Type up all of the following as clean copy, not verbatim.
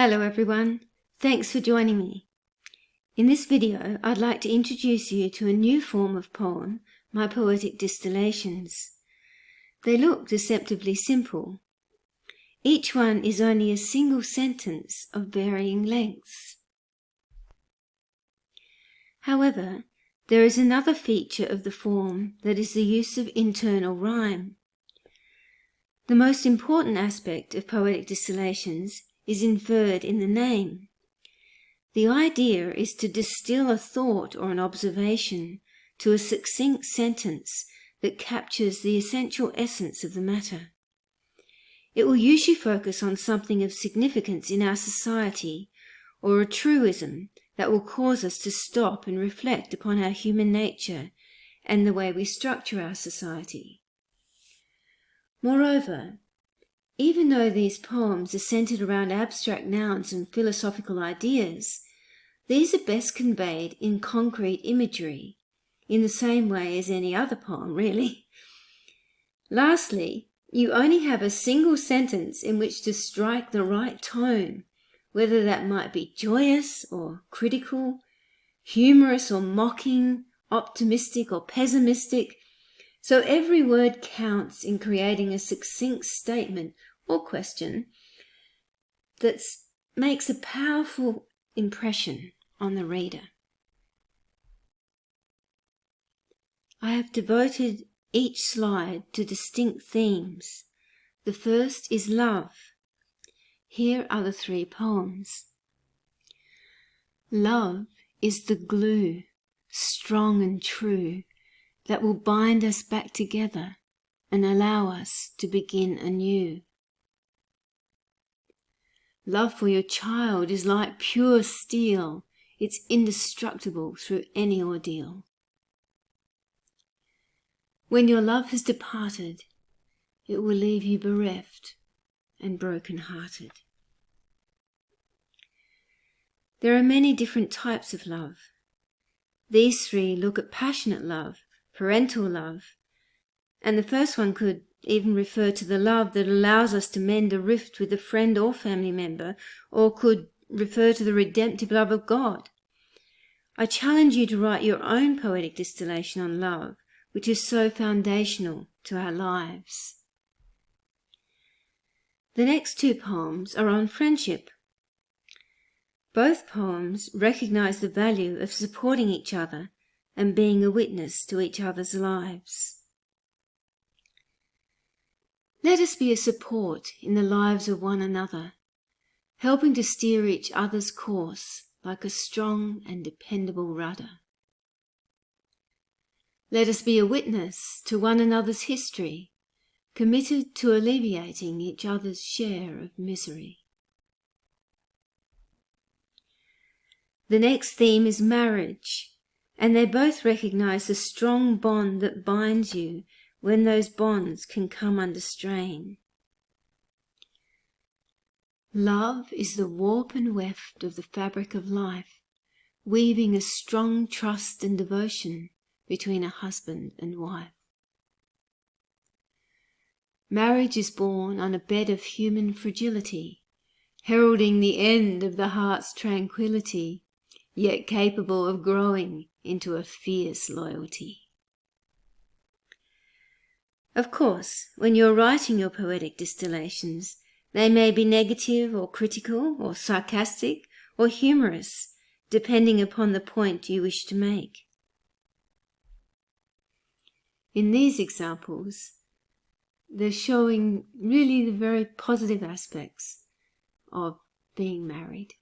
Hello everyone, thanks for joining me. In this video, I'd like to introduce you to a new form of poem, my Poetic Distillations. They look deceptively simple. Each one is only a single sentence of varying lengths. However, there is another feature of the form that is the use of internal rhyme. The most important aspect of Poetic Distillations is inferred in the name. The idea is to distill a thought or an observation to a succinct sentence that captures the essential essence of the matter. It will usually focus on something of significance in our society or a truism that will cause us to stop and reflect upon our human nature and the way we structure our society. Moreover, even though these poems are centered around abstract nouns and philosophical ideas, these are best conveyed in concrete imagery, in the same way as any other poem, really. Lastly, you only have a single sentence in which to strike the right tone, whether that might be joyous or critical, humorous or mocking, optimistic or pessimistic. So every word counts in creating a succinct statement or question that makes a powerful impression on the reader. I have devoted each slide to distinct themes. The first is love. Here are the 3 poems. Love is the glue, strong and true, that will bind us back together and allow us to begin anew. Love for your child is like pure steel. It's indestructible through any ordeal. When your love has departed, it will leave you bereft and broken-hearted. There are many different types of love. These 3 look at passionate love, parental love, and the first one could even refer to the love that allows us to mend a rift with a friend or family member, or could refer to the redemptive love of God. I challenge you to write your own poetic distillation on love, which is so foundational to our lives. The next 2 poems are on friendship. Both poems recognize the value of supporting each other and being a witness to each other's lives. Let us be a support in the lives of one another, helping to steer each other's course like a strong and dependable rudder. Let us be a witness to one another's history, committed to alleviating each other's share of misery. The next theme is marriage, and they both recognize the strong bond that binds you when those bonds can come under strain. Love is the warp and weft of the fabric of life, weaving a strong trust and devotion between a husband and wife. Marriage is born on a bed of human fragility, heralding the end of the heart's tranquility, yet capable of growing into a fierce loyalty. Of course, when you're writing your poetic distillations, they may be negative or critical or sarcastic or humorous, depending upon the point you wish to make. In these examples, they're showing really the very positive aspects of being married.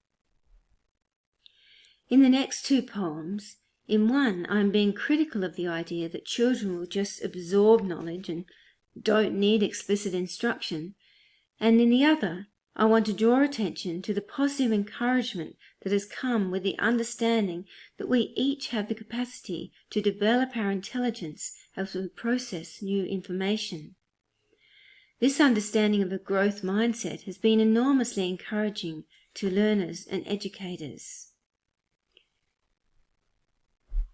In the next 2 poems, in one, I'm being critical of the idea that children will just absorb knowledge and don't need explicit instruction, and in the other, I want to draw attention to the positive encouragement that has come with the understanding that we each have the capacity to develop our intelligence as we process new information. This understanding of a growth mindset has been enormously encouraging to learners and educators.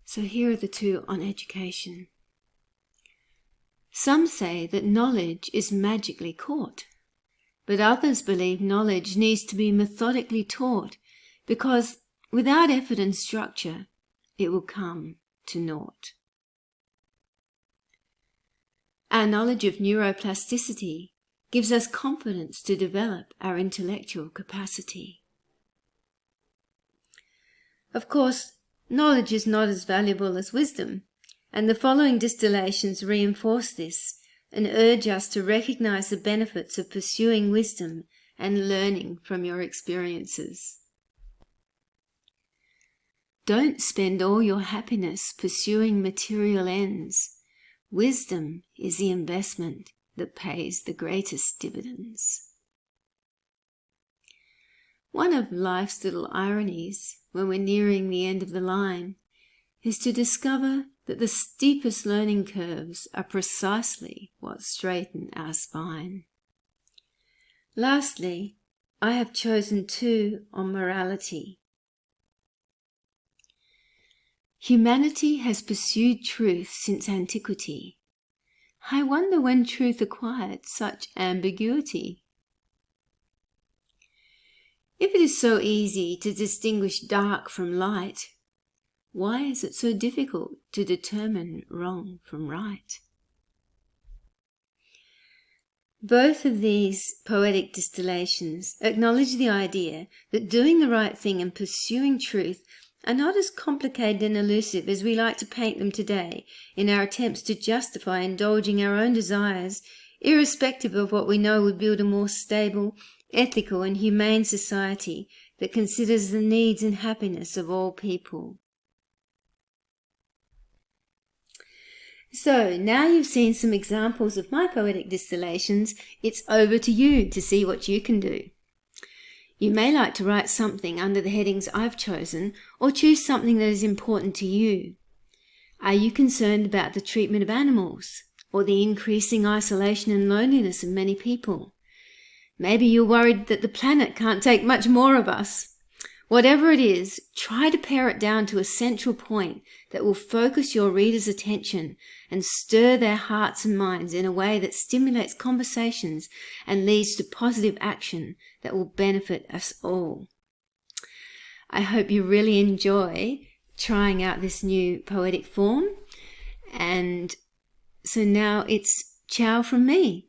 So here are the 2 on education. Some say that knowledge is magically caught. but others believe knowledge needs to be methodically taught because without effort and structure, it will come to naught. Our knowledge of neuroplasticity gives us confidence to develop our intellectual capacity. Of course, knowledge is not as valuable as wisdom, and the following distillations reinforce this and urge us to recognize the benefits of pursuing wisdom and learning from your experiences. Don't spend all your happiness pursuing material ends. Wisdom is the investment that pays the greatest dividends. One of life's little ironies when we're nearing the end of the line is to discover that the steepest learning curves are precisely what straighten our spine. Lastly, I have chosen 2 on morality. Humanity has pursued truth since antiquity. I wonder when truth acquired such ambiguity. If it is so easy to distinguish dark from light, why is it so difficult to determine wrong from right? Both of these poetic distillations acknowledge the idea that doing the right thing and pursuing truth are not as complicated and elusive as we like to paint them today in our attempts to justify indulging our own desires, irrespective of what we know would build a more stable, ethical and humane society that considers the needs and happiness of all people. So, now you've seen some examples of my poetic distillations, it's over to you to see what you can do. You may like to write something under the headings I've chosen, or choose something that is important to you. Are you concerned about the treatment of animals, or the increasing isolation and loneliness of many people? Maybe you're worried that the planet can't take much more of us. Whatever it is, try to pare it down to a central point that will focus your reader's attention and stir their hearts and minds in a way that stimulates conversations and leads to positive action that will benefit us all. I hope you really enjoy trying out this new poetic form. And so now it's ciao from me.